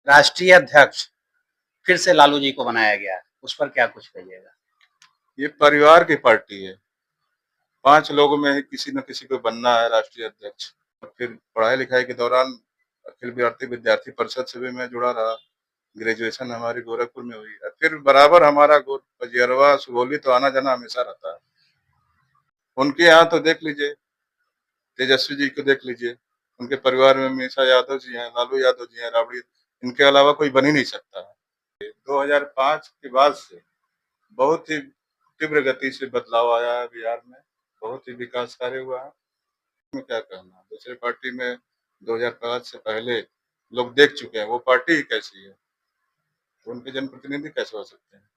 राष्ट्रीय अध्यक्ष फिर से लालू जी को बनाया गया है, उस पर क्या कुछ कहिएगा? ये परिवार की पार्टी है। 5 लोगों में ही किसी न किसी को बनना है राष्ट्रीय अध्यक्ष। और फिर पढ़ाई-लिखाई के दौरान अखिल भारतीय विद्यार्थी परिषद से भी मैं जुड़ा रहा। ग्रेजुएशन हमारी गोरखपुर में हुई। फिर बराबर हमारा पजियरवा, सुगौली तो आना-जाना हमेशा रहता है। उनके यहाँ तो देख लीजिए, तेजस्वी जी को देख लीजिए, उनके परिवार में हमेशा यादव जी हैं, लालू यादव जी हैं, राबड़ी, इनके अलावा कोई बन ही नहीं सकता है। 2005 के बाद से बहुत ही तीव्र गति से बदलाव आया है बिहार में, बहुत ही विकास कार्य हुआ है। में क्या कहना, दूसरी पार्टी में 2005 से पहले लोग देख चुके हैं, वो पार्टी ही कैसी है, तो उनके जनप्रतिनिधि कैसे हो सकते हैं।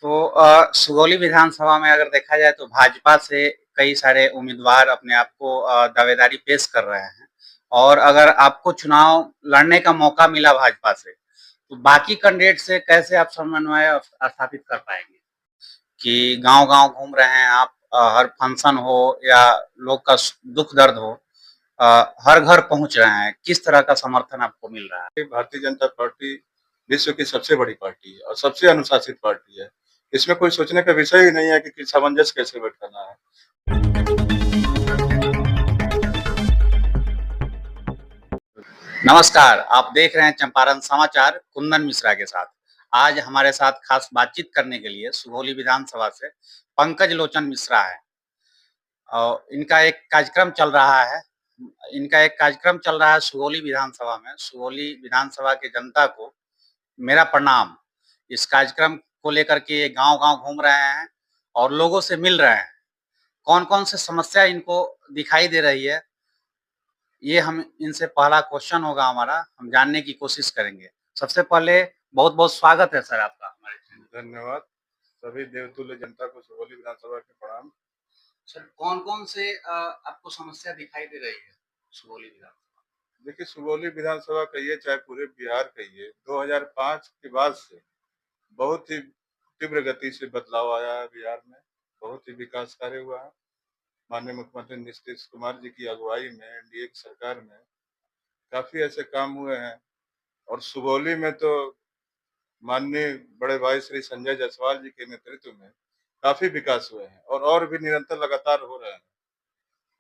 तो सुगौली विधानसभा में अगर देखा जाए तो भाजपा से कई सारे उम्मीदवार अपने आप को दावेदारी पेश कर रहे हैं, और अगर आपको चुनाव लड़ने का मौका मिला भाजपा से, तो बाकी कैंडिडेट से कैसे आप समन्वय स्थापित कर पाएंगे कि गांव-गांव घूम रहे हैं आप, हर फंक्शन हो या लोग का दुख दर्द हो, हर घर पहुंच रहे हैं, किस तरह का समर्थन आपको मिल रहा है? भारतीय जनता पार्टी विश्व की सबसे बड़ी पार्टी है और सबसे अनुशासित पार्टी है। इसमें कोई सोचने का विषय ही नहीं है कि सामंजस्य कैसे बैठाना है। नमस्कार, आप देख रहे हैं चंपारण समाचार कुंदन मिश्रा के साथ। आज हमारे साथ खास बातचीत करने के लिए सुगौली विधानसभा से पंकज लोचन मिश्रा है। और इनका एक कार्यक्रम चल रहा है सुगौली विधानसभा में। सुगौली विधानसभा की जनता को मेरा प्रणाम। इस कार्यक्रम को लेकर के ये गांव-गांव घूम रहे हैं और लोगों से मिल रहे हैं। कौन-कौन से समस्या इनको दिखाई दे रही है, ये हम इनसे पहला क्वेश्चन होगा हमारा, हम जानने की कोशिश करेंगे। सबसे पहले बहुत-बहुत स्वागत है सर आपका हमारे चैनल पे। धन्यवाद। सभी देवतुल्य जनता को सुगौली विधानसभा के प्रणाम। सर कौन-कौन से आपको समस्या दिखाई दे रही है सुगौली विधानसभा? देखिए, सुगौली विधानसभा कहिए चाहे पूरे बिहार कहिए, 2005 के बाद से बहुत ही तीव्र गति से बदलाव आया है बिहार में, बहुत ही विकास कार्य हुआ है। माननीय मुख्यमंत्री नीतीश कुमार जी की अगुवाई में एनडीए की सरकार में काफी ऐसे काम हुए हैं। और सुगौली में तो माननीय बड़े भाई श्री संजय जायसवाल जी के नेतृत्व में काफी विकास हुए हैं और भी निरंतर लगातार हो रहे हैं।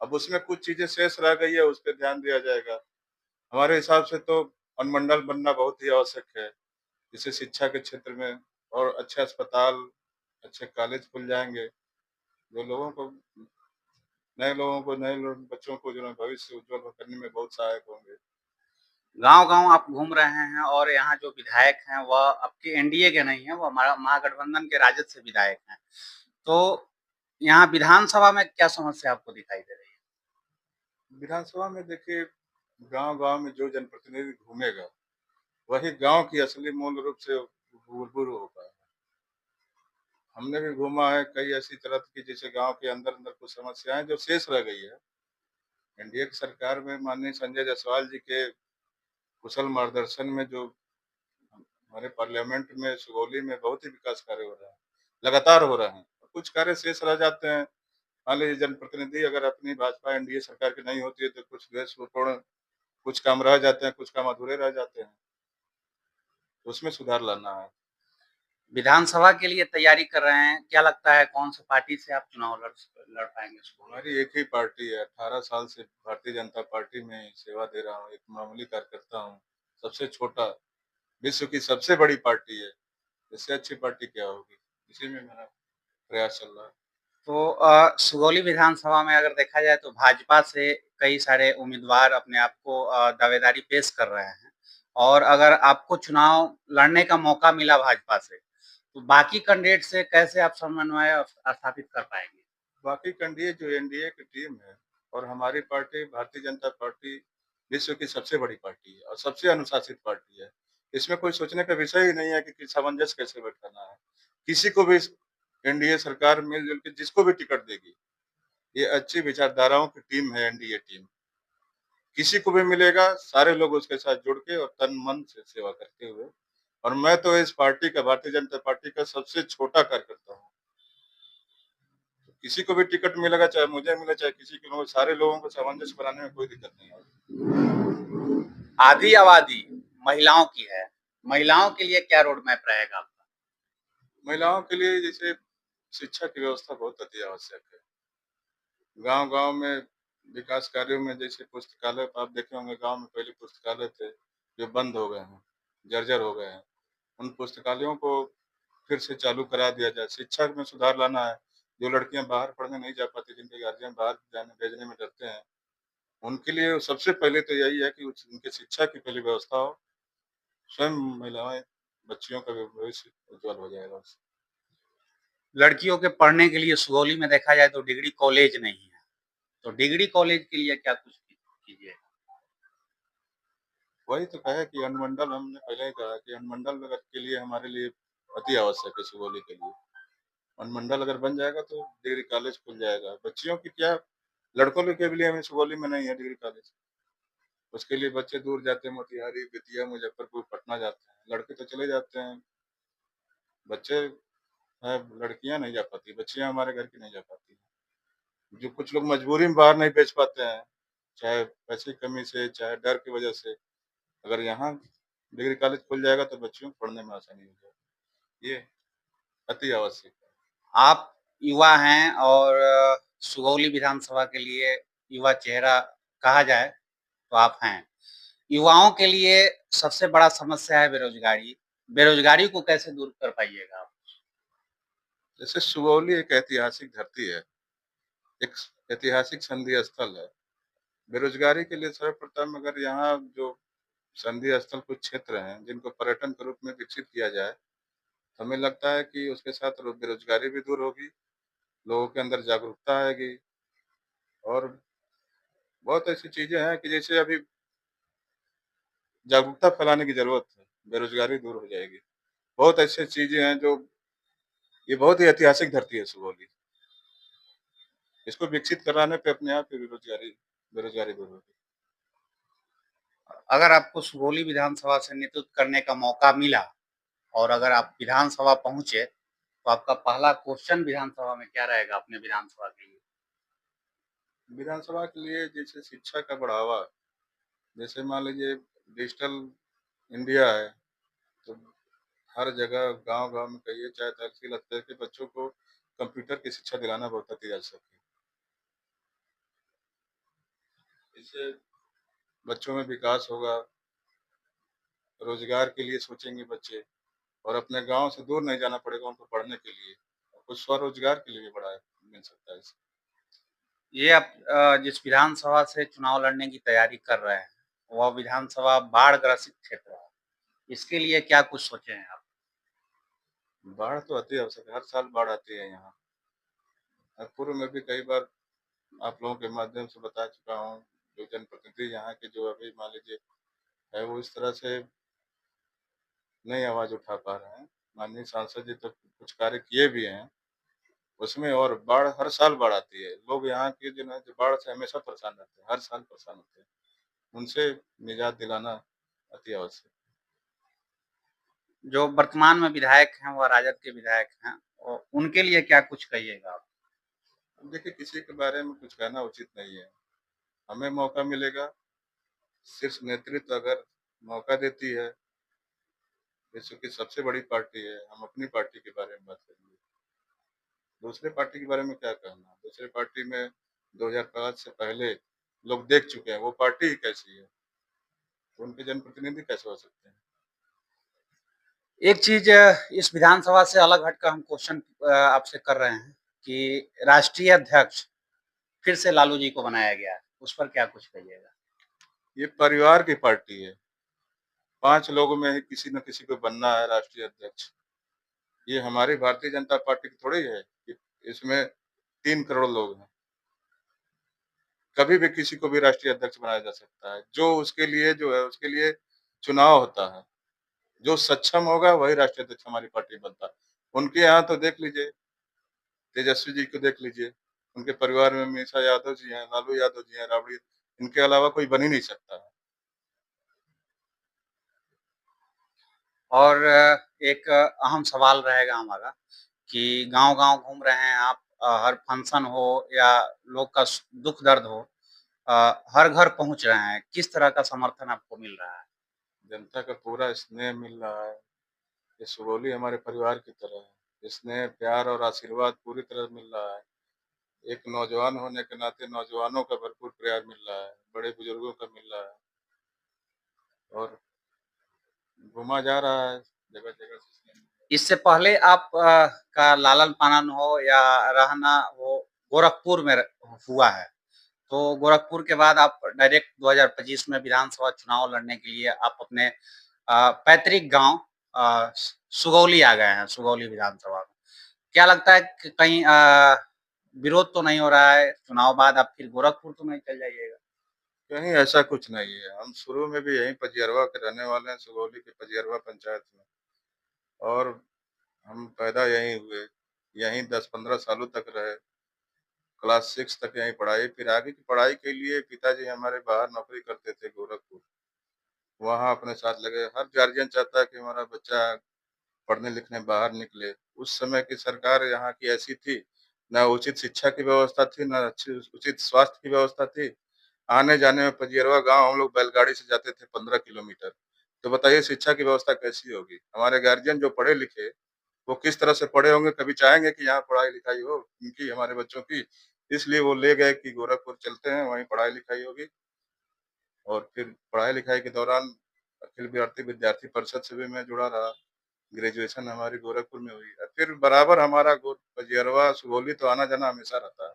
अब उसमें कुछ चीजें शेष रह गई है, उस पर ध्यान दिया जाएगा। हमारे हिसाब से तो अनुमंडल बनना बहुत ही आवश्यक है, जिससे शिक्षा के क्षेत्र में और अच्छे अस्पताल, अच्छे कॉलेज खुल जाएंगे, जो नए बच्चों को जो है भविष्य उज्जवल करने में बहुत सहायक होंगे। गाँव-गाँव आप घूम रहे हैं और यहाँ जो विधायक हैं वह आपके एनडीए के नहीं हैं, वो हमारा महागठबंधन के राजद से विधायक हैं। तो यहाँ विधानसभा में क्या समस्या आपको दिखाई दे रही है? विधानसभा में देखिए, गांव-गांव में जो जनप्रतिनिधि घूमेगा, वही गांव की असली मूल रूप से रूबरू होगा। हमने भी घूमा है कई ऐसी तरह की, जैसे गांव के अंदर-अंदर कुछ समस्याएं जो शेष रह गई है। एनडीए की सरकार में माननीय संजय जायसवाल जी के कुशल मार्गदर्शन में जो हमारे पार्लियामेंट में सुगौली में बहुत ही विकास कार्य हो रहा है, लगातार हो रहे हैं। कुछ कार्य शेष रह जाते हैं। मान लीजिए जनप्रतिनिधि अगर अपनी भाजपा एनडीए सरकार की नहीं होती है तो कुछ देशपूर्ण कुछ काम रह जाते हैं, कुछ काम अधूरे रह जाते हैं, तो उसमें सुधार लाना है। विधानसभा के लिए तैयारी कर रहे हैं, क्या लगता है कौन सी पार्टी से आप चुनाव लड़ पाएँगे सुगौली में? हमारी एक ही पार्टी है, 18 साल से भारतीय जनता पार्टी में सेवा दे रहा हूँ, एक मामूली कार्यकर्ता हूँ, सबसे छोटा, विश्व की सबसे बड़ी पार्टी है, इससे अच्छी पार्टी क्या होगी? इसी में मेरा प्रयास चल रहा है। तो सुगौली विधानसभा में अगर देखा जाए तो भाजपा से कई सारे उम्मीदवार अपने आप को दावेदारी पेश कर रहे हैं, और अगर आपको चुनाव लड़ने का मौका मिला भाजपा से, तो बाकी कैंडिडेट से कैसे आप समन्वय स्थापित कर पाएँगे? बाकी कैंडिडेट जो एनडीए की टीम है और हमारी पार्टी भारतीय जनता पार्टी विश्व की सबसे बड़ी पार्टी है और सबसे अनुशासित पार्टी है। इसमें कोई सोचने का विषय ही नहीं है कि सामंजस्य कैसे बैठाना है। किसी को भी एनडीए सरकार मिलजुल के जिसको भी टिकट देगी, ये अच्छी विचारधाराओं की टीम है एनडीए टीम। किसी को भी मिलेगा, सारे लोग उसके साथ जुड़ के और तन मन से सेवा करते हुए। और मैं तो इस पार्टी का, भारतीय जनता पार्टी का सबसे छोटा कार्यकर्ता हूँ। किसी को भी टिकट मिलेगा, चाहे मुझे मिले चाहे किसी को मिले, सारे लोगों को सामंजस्य बनाने में कोई दिक्कत नहीं होगी। आधी आबादी महिलाओं की है। महिलाओं के लिए क्या रोड मैप रहेगा आपका? महिलाओं के लिए जैसे शिक्षा की व्यवस्था बहुत अति आवश्यक है। गाँव-गाँव में विकास कार्यों में जैसे पुस्तकालय आप देखे होंगे, गाँव में पहले पुस्तकालय थे, जो बंद हो गए हैं, जर्जर हो गए हैं। उन पुस्तकालयों को फिर से चालू करा दिया जाए। शिक्षा में सुधार लाना है। जो लड़कियाँ बाहर पढ़ने नहीं जा पाती, जिनके गार्जियन बाहर जाने भेजने में डरते हैं, उनके लिए सबसे पहले तो यही है कि उनकी शिक्षा की पहले व्यवस्था हो। स्वयं महिलाएँ, बच्चियों का भी भविष्य उज्ज्वल हो जाएगा उससे। लड़कियों के पढ़ने के लिए सुगौली में देखा जाए तो डिग्री कॉलेज नहीं है। तो डिग्री कॉलेज के लिए क्या कुछ कीजिए? वही तो कहा कि अनुमंडल हमने पहले ही कहा कि अनुमंडल नगर के लिए हमारे लिए अति आवश्यक है सुगौली के लिए। अनुमंडल अगर बन जाएगा तो डिग्री कॉलेज खुल जाएगा। बच्चियों की क्या लड़कों के लिए हमें सुगौली में नहीं है डिग्री कॉलेज। उसके लिए बच्चे दूर जाते हैं, मोतिहारी, बेतिया, मुजफ्फरपुर, पटना जाते हैं। लड़के तो चले जाते हैं, बच्चे हैं, लड़कियां नहीं जा पाती, बच्चियां हमारे घर की नहीं जा पाती। जो कुछ लोग मजबूरी में बाहर नहीं भेज पाते हैं, चाहे पैसे की कमी से, चाहे डर की वजह से। अगर यहाँ डिग्री कॉलेज खुल जाएगा तो बच्चियों को पढ़ने में आसानी हो जाएगी। ये अति आवश्यक है। आप युवा हैं और सुगौली विधानसभा के लिए युवा चेहरा कहा जाए तो आप हैं। युवाओं के लिए सबसे बड़ा समस्या है बेरोजगारी। बेरोजगारी को कैसे दूर कर पाइएगा आप? जैसे सुगौली एक ऐतिहासिक धरती है, एक ऐतिहासिक संधि स्थल है। बेरोजगारी के लिए सर्वप्रथम अगर यहाँ जो संधि स्थल कुछ क्षेत्र हैं, जिनको पर्यटन के रूप में विकसित किया जाए, तो हमें लगता है कि उसके साथ बेरोजगारी भी दूर होगी, लोगों के अंदर जागरूकता आएगी और बहुत ऐसी चीज़ें हैं कि जैसे अभी जागरूकता फैलाने की ज़रूरत है, बेरोजगारी दूर हो जाएगी। बहुत ऐसी चीज़ें हैं जो ये बहुत ही ऐतिहासिक धरती है सुगौली। इसको विकसित कराने पे अपने आप ही बेरोजगारी दूर होगी। अगर आपको सुगौली विधानसभा से नेतृत्व करने का मौका मिला और अगर आप विधानसभा पहुंचे तो आपका पहला क्वेश्चन विधानसभा में क्या रहेगा अपने विधानसभा के लिए? विधानसभा के लिए जैसे शिक्षा का बढ़ावा, जैसे मान लीजिए डिजिटल इंडिया है, तो हर जगह गाँव-गाँव में कहिए चाहे तहसील स्तर के बच्चों को कंप्यूटर की शिक्षा दिलाना बहुत अति आवश्यक है। इससे बच्चों में विकास होगा, रोजगार के लिए सोचेंगे बच्चे और अपने गाँव से दूर नहीं जाना पड़ेगा उनको पढ़ने के लिए। कुछ स्वरोजगार के लिए भी बड़ा मिल सकता है इससे। ये आप जिस विधानसभा से चुनाव लड़ने की तैयारी कर रहे हैं, वह विधानसभा बाढ़ ग्रसित क्षेत्र है। इसके लिए क्या कुछ सोचे हैं आप? बाढ़ तो अति आवश्यक है, हर साल बाढ़ आती है यहाँ। मैं पूर्व में भी कई बार आप लोगों के माध्यम से बता चुका हूँ, जो जनप्रतिनिधि यहाँ के जो अभी मान लीजिए है वो इस तरह से नहीं आवाज़ उठा पा रहे हैं। माननीय सांसद जी तो कुछ कार्य किए भी हैं, उसमें और बाढ़ हर साल बाढ़ आती है। लोग यहाँ के जो है जो बाढ़ से हमेशा परेशान रहते हैं, हर साल परेशान होते हैं। उनसे निजात दिलाना अति आवश्यक है। जो वर्तमान में विधायक हैं, वह राजद के विधायक हैं और उनके लिए क्या कुछ कहिएगा आप? अब देखिए किसी के बारे में कुछ कहना उचित नहीं है। हमें मौका मिलेगा, शीर्ष नेतृत्व अगर मौका देती है, विश्व की सबसे बड़ी पार्टी है, हम अपनी पार्टी के बारे में बात करेंगे। दूसरे पार्टी के बारे में क्या कहना? दूसरे पार्टी में 2005 से पहले लोग देख चुके हैं, वो पार्टी ही कैसी है, तो उनके जनप्रतिनिधि कैसे हो सकते हैं? एक चीज इस विधानसभा से अलग हटकर हम क्वेश्चन आपसे कर रहे हैं कि राष्ट्रीय अध्यक्ष फिर से लालू जी को बनाया गया है, उस पर क्या कुछ कहिएगा? ये परिवार की पार्टी है। 5 लोगों में ही किसी न किसी को बनना है राष्ट्रीय अध्यक्ष। ये हमारी भारतीय जनता पार्टी की थोड़ी है कि इसमें 3 करोड़ लोग हैं। कभी भी किसी को भी राष्ट्रीय अध्यक्ष बनाया जा सकता है। जो उसके लिए जो है उसके लिए चुनाव होता है। जो सक्षम होगा वही राष्ट्रीय अध्यक्ष हमारी पार्टी में बनता है। उनके यहाँ तो देख लीजिए, तेजस्वी जी को देख लीजिए, उनके परिवार में मीसा यादव जी हैं, लालू यादव जी हैं, राबड़ी इनके अलावा कोई बन ही नहीं सकता है। और एक अहम सवाल रहेगा हमारा कि गांव-गांव घूम रहे हैं आप, हर फंक्शन हो या लोग का दुख दर्द हो, हर घर पहुंच रहे हैं। किस तरह का समर्थन आपको मिल रहा है? जनता का पूरा स्नेह मिल रहा है। ये सुगौली हमारे परिवार की तरह है। स्नेह, प्यार और आशीर्वाद पूरी तरह मिल रहा है। एक नौजवान होने के नाते नौजवानों का भरपूर प्यार मिल रहा है, बड़े बुजुर्गों का मिल रहा है और घूमा जा रहा है जगह-जगह से स्नेह मिल रहा इससे पहले आप का लालन-पालन हो या रहना वो गोरखपुर में हुआ है। तो गोरखपुर के बाद आप डायरेक्ट 2025 में विधानसभा चुनाव लड़ने के लिए आप अपने पैतृक गाँव सुगौली आ गए हैं, सुगौली विधानसभा में। क्या लगता है कि कहीं विरोध तो नहीं हो रहा है, चुनाव बाद आप फिर गोरखपुर तो नहीं चल जाइएगा? कहीं ऐसा कुछ नहीं है। हम शुरू में भी यहीं पजियरवा के रहने वाले हैं, सुगौली के पजियरवा पंचायत में और हम पैदा यहीं हुए, यहीं 10-15 सालों तक रहे। क्लास 6 तक यहीं पढ़ाई, फिर आगे की पढ़ाई के लिए पिताजी हमारे बाहर नौकरी करते थे गोरखपुर। वहाँ अपने साथ लगे। हर गार्जियन चाहता है कि हमारा बच्चा पढ़ने-लिखने बाहर निकले। उस समय की सरकार यहाँ की ऐसी थी, ना उचित शिक्षा की व्यवस्था थी, ना अच्छी उचित स्वास्थ्य की व्यवस्था थी। आने-जाने में पजियरवा गाँव हम लोग बैलगाड़ी से जाते थे 15 किलोमीटर। तो बताइए शिक्षा की व्यवस्था कैसी होगी? हमारे गार्जियन जो पढ़े-लिखे, वो किस तरह से पढ़े होंगे, कभी चाहेंगे कि यहाँ पढ़ाई-लिखाई हो उनकी, हमारे बच्चों की। इसलिए वो ले गए कि गोरखपुर चलते हैं, वहीं पढ़ाई-लिखाई होगी और फिर पढ़ाई-लिखाई के दौरान अखिल भारतीय विद्यार्थी परिषद से भी मैं जुड़ा रहा। ग्रेजुएशन हमारी गोरखपुर में हुई है। फिर बराबर हमारा पजियरवा, सुगौली तो आना-जाना हमेशा रहता है।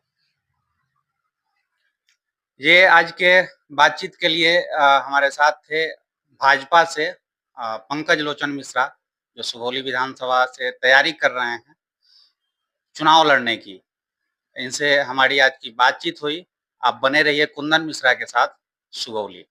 ये आज के बातचीत के लिए हमारे साथ थे भाजपा से पंकज लोचन मिश्रा, जो सुगौली विधानसभा से तैयारी कर रहे हैं चुनाव लड़ने की। इनसे हमारी आज की बातचीत हुई। आप बने रहिए कुंदन मिश्रा के साथ, सुगौली।